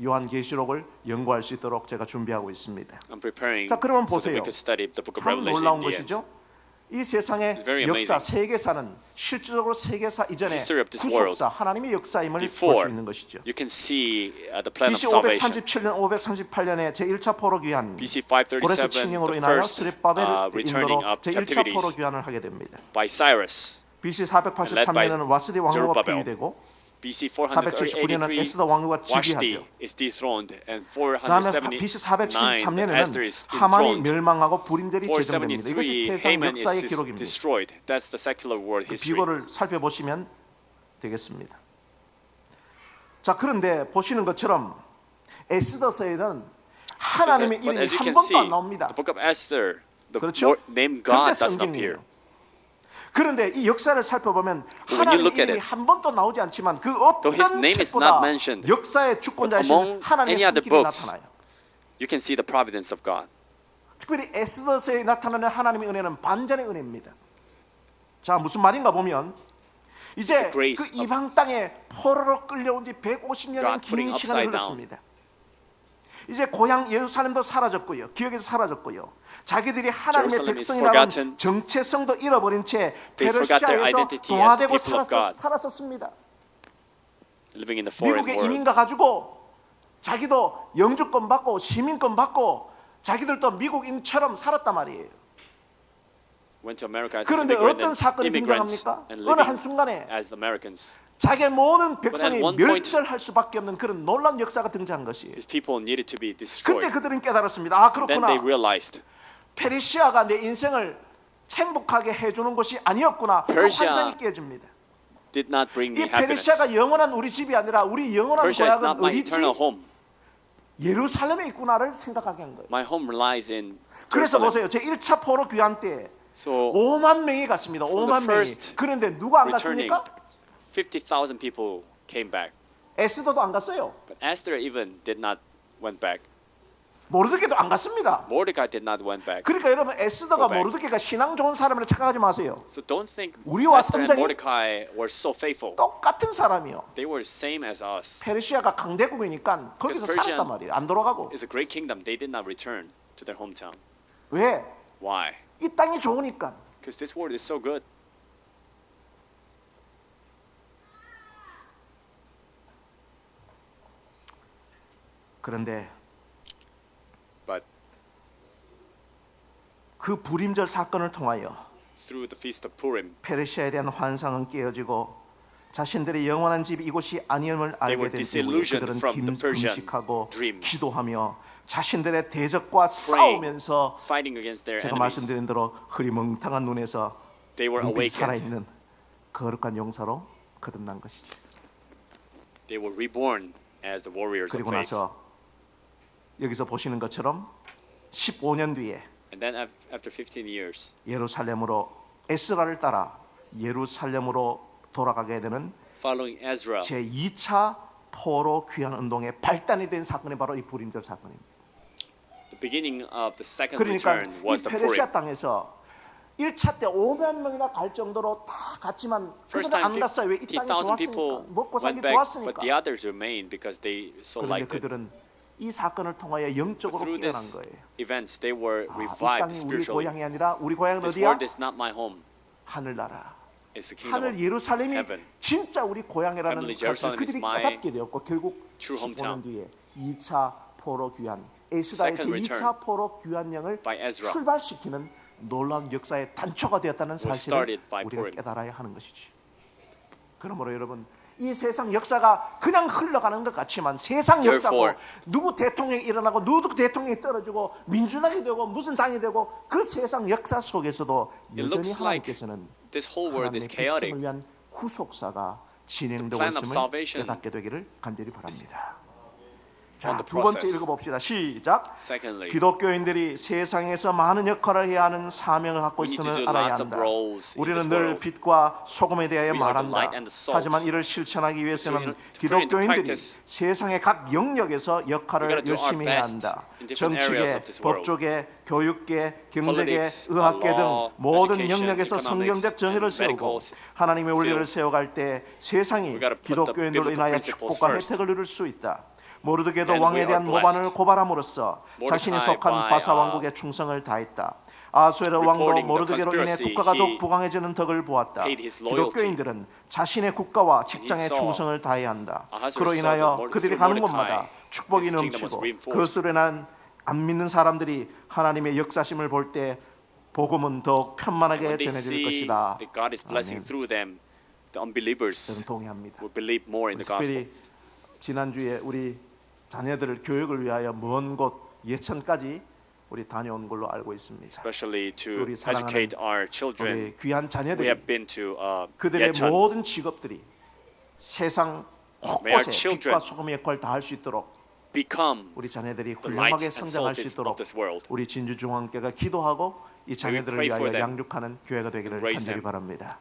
요한계시록을 연구할 수 있도록 제가 준비하고 있습니다. I'm preparing 자, 그러면 so that we 보세요. could study the book of 참 Revelation 놀라운 in the end. 것이죠. 이 세상의 It's very 역사, amazing. 세계사는 실질적으로 세계사 이전에 History of this 구속사, 하나님의 역사임을 볼 수 Before, 있는 것이죠. you can see the plan of BC salvation. 537년, 538년에 제1차 포로 귀환, BC 고레스 537, 칭령으로 the 인하여 first 스립바벨 returning 인도로 of 제1차 포로 captivities 귀환을 하게 됩니다. by Cyrus. BC led by 483년에는 와스디 왕후가 Zerubbabel. 폐위되고 BC 479년은 483, 에스더 왕후가 Vashti 즉위하죠. is dethroned, and 그다음에 BC 479, Esther 473년에는 is 하만이 enthroned. 멸망하고 불임절이 제정됩니다. 이것이 473, 세상 Haman 역사의 is 기록입니다. destroyed. That's the secular world 그 history. 비고를 살펴보시면 되겠습니다. 자, 그런데 보시는 것처럼 에스더서에는 하나님의 But 이름이 as you 한 can 번도 안 see, 나옵니다. the book of Esther, the 그렇죠? name 그런데 God does not appear. 성경이에요. 그런데 이 역사를 살펴보면 When you 하나님의 look at 이름이 it, 한 번도 나오지 않지만 그 though his 어떤 name is 책보다 not mentioned, 역사의 but 주권자이신 among 하나님의 any other 손길이 books, 나타나요. you can see the providence of God. 특별히 에스더서에 나타나는 하나님의 은혜는 반전의 은혜입니다. 자, 무슨 말인가 보면 이제 grace 그 of 이방 땅에 포로로 끌려온 지 150년의 God 긴 putting 시간이 upside down. 흘렀습니다. 이제 고향 예루살렘도 사라졌고요. 기억에서 사라졌고요. 자기들이 하나님의 Jerusalem is 백성이라는 forgotten. 정체성도 잃어버린 채 They forgot their 페르시아에서 identity as the 동화되고 people of God. 살았었습니다. Living in the foreign 미국에 world. 이민 가가지고 자기도 영주권 받고 시민권 받고 자기들도 미국인처럼 살았단 말이에요. Went to America as 그런데 immigrants, 어떤 사건이 immigrants 등장합니까? and 어느 living 한순간에 as Americans. 자기의 모든 백성이 one point- 멸절할 수밖에 없는 그런 놀라운 역사가 등장한 것이에요. His people needed to be 그때 destroyed. 그들은 깨달았습니다. 아, Then 그렇구나. they realized 페르시아가 내 인생을 행복하게 해주는 것이 아니었구나. 그 Persia 환상이 깨집니다. did not bring 이 me happiness. 페르시아가 영원한 우리 집이 아니라 우리 영원한 Persia is not 고향은 my 어디지? eternal home. 예루살렘에 있구나를 생각하게 한 거예요. My home lies in 그래서 Jerusalem. 보세요. 제 1차 포로 귀환 때 So 5만 명이 갔습니다. From 5만 the 명이. first 그런데 누가 안 returning, 갔습니까? 50,000 people came back. 에스더도 안 갔어요. But Esther even did not went back. 모르드게도 안 갔습니다. Mordecai did not went back. 그러니까 여러분 에스더가 Go back. 모르드게가 신앙 좋은 사람을 착각하지 마세요. So don't think 우리와 Esther and 성장이 Mordecai were so faithful. 똑같은 사람이요. They were same as us. 페르시아가 강대국이니까 거기서 Because Persian 살았단 말이에요. 안 돌아가고. It's a great kingdom. They did not return to their hometown. 왜? Why? 이 땅이 좋으니까. Because this world is so good. 그런데 But 그 불임절 사건을 통하여 through the feast of Purim, 페르시아에 대한 환상은 깨어지고 자신들의 영원한 집이 이곳이 아니음을 알게 were 된 이후에 disillusioned 그들은 from the Persian 금식하고 dream. 기도하며 자신들의 대적과 싸우면서 fighting against their 제가 enemies, 말씀드린 대로 흐리멍탕한 눈에서 they were 눈빛이 awakened. 살아있는 거룩한 용사로 거듭난 것이죠. They were reborn as the warriors of 그리고 faith. 나서 여기서 보시는 것처럼 15년 뒤에 And then after 15 years, 예루살렘으로 에스라를 따라 예루살렘으로 돌아가게 되는 following Ezra, 제 2차 포로 귀환 운동의 발단이 된 사건이 바로 이 불임절 사건입니다. the beginning of the second 그러니까 return 이 was the 페르시아 Purim. 땅에서 1차 때 5만 명이나 갈 정도로 다 갔지만 First 그들은 time 안 갔어요. 왜? 이 땅이 50,000 좋았으니까. people 먹고 살기 went back, but 좋았으니까. the others remained because they so 그런데 liked it. 그들은 이 사건을 통하여 영적으로 Through 깨어난 these 거예요. events, they were 아, 이 revived 땅이 우리 spiritually. 고향이 아니라 우리 고향은 This 어디야? world is not my home. 하늘나라. It's the kingdom 하늘 of 예루살렘이 heaven. 진짜 우리 고향이라는 Heavenly 것을 Jerusalem is 그들이 my 깨닫게 되었고 결국 true 15년 hometown. 뒤에 2차 포로 귀환 에스다의 제 Second 2차 return 포로 귀환령을 by Ezra 출발시키는 놀라운 역사의 단초가 되었다는 was 사실을 started by 우리가 Purim. 깨달아야 하는 것이지. 그러므로 여러분 이 세상 역사가 그냥 흘러가는 것 같지만 세상 역사고 Therefore, 누구 대통령이 일어나고 누구 대통령이 떨어지고 민주당이 되고 무슨 당이 되고 그 세상 역사 속에서도 It 여전히 looks like 하나님께서는 this whole world is 하나님의 chaotic. 백성을 위한 후속사가 진행되고 The plan of 있음을 salvation 깨닫게 되기를 간절히 바랍니다. 자, on the 두 번째 process. 읽어봅시다. 시작. Secondly, 기독교인들이 세상에서 많은 역할을 해야 하는 사명을 갖고 we need to 있음을 do 알아야 lots of 한다. roles in 우리는 this 늘 world. 빛과 소금에 대하여 We are the 말한다. light and the salt. 하지만 이를 실천하기 위해서는 To put into 기독교인들이 practice, 세상의 각 영역에서 we 역할을 gotta do our 열심히 해야 best 한다. in different areas 정치계, of this world. 법조계, 교육계, 경제계, Politics, 의학계 등 law, 모든 education, 영역에서 economics, 성경적 정의를 and 세우고 medical 하나님의 원리를 field. 세워갈 때 세상이 We gotta put the 기독교인들로 biblical 인하여 principles 축복과 first. 혜택을 누릴 수 있다. 모르드게도 And 왕에 we 대한 are 모반을 blessed. 고발함으로써 자신이 Mordecai 속한 by, 바사 왕국에 충성을 다했다. 아수에르 왕도 reporting the 모르드게로 인해 conspiracy, 국가가 더욱 he 부강해지는 덕을 보았다. paid his loyalty. 기독교인들은 자신의 국가와 직장에 saw 충성을 다해야 한다. Ahasuerus 그로 saw 인하여 that 그들이 through 가는 Mordecai, 곳마다 축복이 his kingdom was 넘치고 reinforced. 그것으로 인한 안 믿는 사람들이 하나님의 역사심을 볼 때 복음은 더욱 편만하게 when they 전해질 see 것이다. that God is blessing 아멘. through them, the unbelievers 저는 동의합니다. will believe more in the gospel. 특별히 지난주에 우리 자녀들을 교육을 위하여 먼 곳 예천까지 우리 다녀온 걸로 알고 있습니다. Especially to 우리 사랑하는 educate our children. 우리 귀한 We 자녀들이 have been to 그들의 Yecheon. 모든 직업들이 세상 May our 곳곳에 children 빛과 소금의 역할을 다할 수 있도록 become 우리 자녀들이 the 훌륭하게 lights and 성장할 수 salts 있도록 of this world. 우리 진주중앙교회가 기도하고 이 자녀들을 pray for 위하여 them. 양육하는 교회가 되기를 Raise 간절히 them. 바랍니다.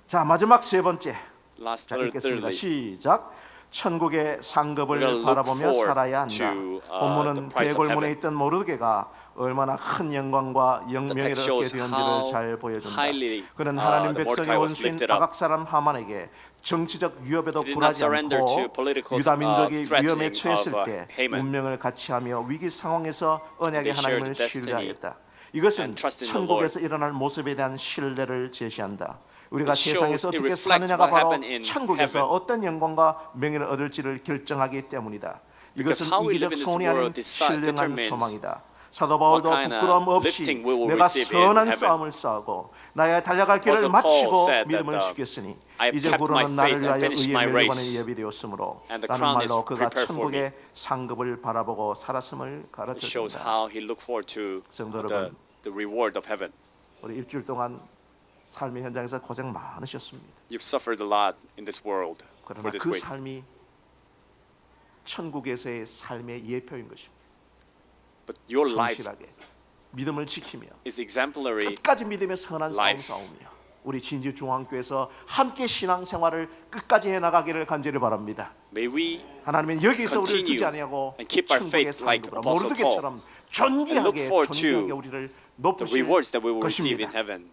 자, 마지막 세 번째. Last, 자, 읽겠습니다. thirdly, 시작. 천국의 We're 상급을 gonna look 바라보며 forward 살아야 한다. to, the 본문은 price of 대궐문에 heaven. 있던 모르드게가 얼마나 큰 영광과 The 영명을 text 얻게 shows 되었는지를 how 잘 보여준다. highly 그는 하나님 the 백성의 Mordecai was 원수인 lifted up. 아각 사람 하만에게 정치적 위협에도 He did not 굴하지 surrender to 않고 political, 유다 민족이 threatening 위험에 처했을 of, 때 Haman. 운명을 같이하며 위기 상황에서 언약의 They shared 하나님을 destiny 신뢰하였다. 이것은 and trust in the 천국에서 일어날 모습에 대한 신뢰를 제시한다. 우리가 It 세상에서 shows, it 어떻게 reflects 사느냐가 what 바로 happened in 천국에서 heaven. 어떤 영광과 명예를 얻을지를 결정하기 때문이다. Because 이것은 how we 이기적 live in this 소원이 아닌 world 신령한 determines 소망이다. 사도 바울도 what kind of 부끄러움 없이 lifting we will 내가 receive in 선한 heaven. 싸움을 싸우고 나의 달려갈 길을 Apostle 마치고 Paul said 믿음을 that, 지켰으니 I have 이제 kept 후로는 my 나를 faith and 위하여 finished 의의 my 멸관에 race. 예비되었으므로 And the 라는 crown is 말로 그가 prepared for me. 천국의 상급을 바라보고 살았음을 It shows 가르쳐줍니다. how he looked forward to 성도 the, 여러분, the reward of heaven. 우리 일주일 동안 삶의 현장에서 고생 많으셨습니다. You've suffered a lot in this world 그러나 for this 그 week. 삶이 천국에서의 삶의 예표인 것입니다. But your life 성실하게 믿음을 지키며 is exemplary. 끝까지 믿음의 선한 싸움 life. 싸우며 우리 진주중앙교회에서 함께 신앙생활을 끝까지 해나가기를 간절히 바랍니다. May we 하나님은 여기서 우리를 continue 두지 아니하고 and keep our 천국의 faith like 상급으로 Apostle 모르드게처럼 and look 존귀하게 forward to 존귀하게 우리를 the 높으실 rewards that we will receive in 것입니다. heaven.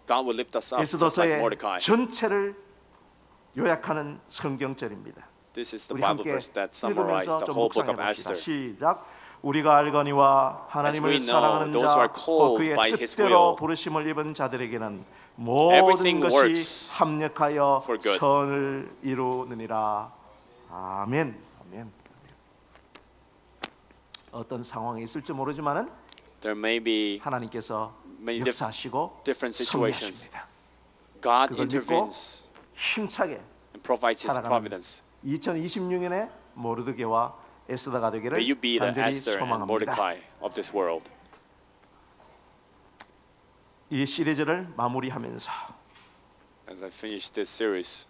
God will lift us up just like 에스더서의 Mordecai. 전체를 요약하는 성경절입니다. This is the 우리 Bible 함께 verse that summarizes 읽으면서 the 좀 whole book 묵상해 of 봅시다. Esther. 시작. 우리가 알거니와 하나님을 As we know, 사랑하는 those who are 자, called 그의 by His 뜻대로 will, 부르심을 입은 자들에게는 모든 everything 것이 works 합력하여 for good. 선을 이루느니라. 아멘. 아멘. 어떤 상황이 있을지 모르지만은 There may be 하나님께서 many 역사하시고 different situations. 섭리하십니다. God 그걸 믿고 intervenes 힘차게 and provides His 살아가는 providence. 2026년에 모르드게와 에스더가 되기를 May you be the 간절히 Esther and 소망합니다. Mordecai of this world. 이 시리즈를 마무리하면서 As I finish this series,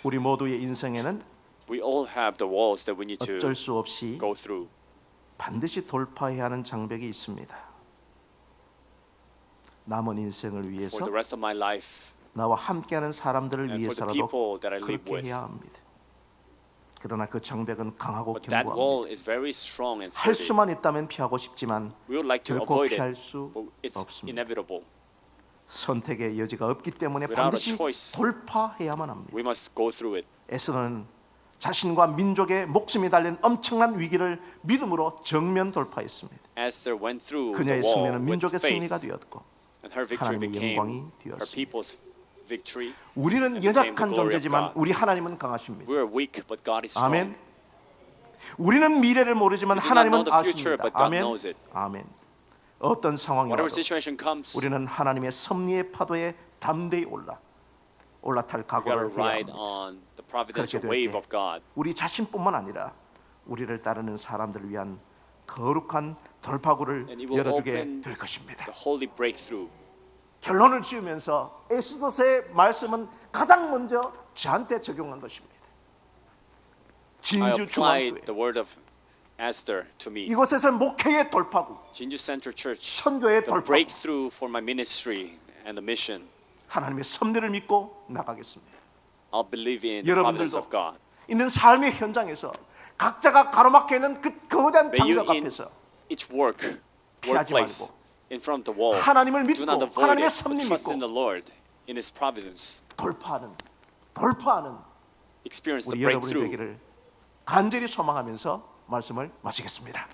우리 모두의 인생에는 we all have the walls that we need to 어쩔 수 없이 go through. 반드시 돌파해야 하는 장벽이 있습니다. 남은 인생을 For 위해서 the rest of my life 나와 함께하는 사람들을 and for the 위해서라도 people that I live 그렇게 with. 해야 합니다. 그러나 그 장벽은 강하고 But that 견고합니다. wall is very strong and 할 sturdy. 수만 있다면 피하고 싶지만 We would like to 결코 avoid 피할 it, 수 but it's 없습니다. inevitable. 선택의 여지가 없기 때문에 Without a 반드시 choice. 돌파해야만 합니다. We must go through it. 에스더는 자신과 민족의 목숨이 달린 엄청난 위기를 믿음으로 정면 돌파했습니다. Esther went through the 그녀의 wall 승리는 with 민족의 승리가 faith, 되었고 and her victory 하나님의 became 영광이 her 되었습니다. people's victory. 우리는 and became the 연약한 glory of 존재지만 God. 우리 하나님은 강하십니다. We are weak, but God is strong. 아멘. 우리는 미래를 모르지만 We do not 하나님은 know the future, 아십니다. but God 아멘. knows it. 아멘. 어떤 상황이라도 Whatever situation comes, 우리는 하나님의 섭리의 파도에 담대히 올라탈 we gotta 각오를 해야 ride 합니다. on the providential 그렇게 될 wave 때 of God. 우리 자신뿐만 아니라 우리를 따르는 사람들을 위한 거룩한 돌파구를 And it will 열어주게 open 될 것입니다. the holy breakthrough. 결론을 지으면서 에스더서의 말씀은 가장 먼저 저한테 적용한 것입니다. I 진주 applied 중앙교회 the word of Esther to me. 이곳에서 목회의 돌파구, Jinju Central Church, 선교의 the 돌파구, breakthrough for my ministry and the mission. 하나님의 섭리를 믿고 나가겠습니다. I'll believe in the providence 여러분들도 of God. 있는 삶의 현장에서 각자가 가로막혀 있는 그 거대한 May you 장벽 in 앞에서 each work, 피하지 workplace, 말고 in front of the wall, 하나님을 do not 믿고 avoid 하나님의 it, but 섭리 trust in 믿고 the Lord, in His providence. 돌파하는 Experience the 우리 여러분이 breakthrough. 되기를 간절히 소망하면서 말씀을 마치겠습니다.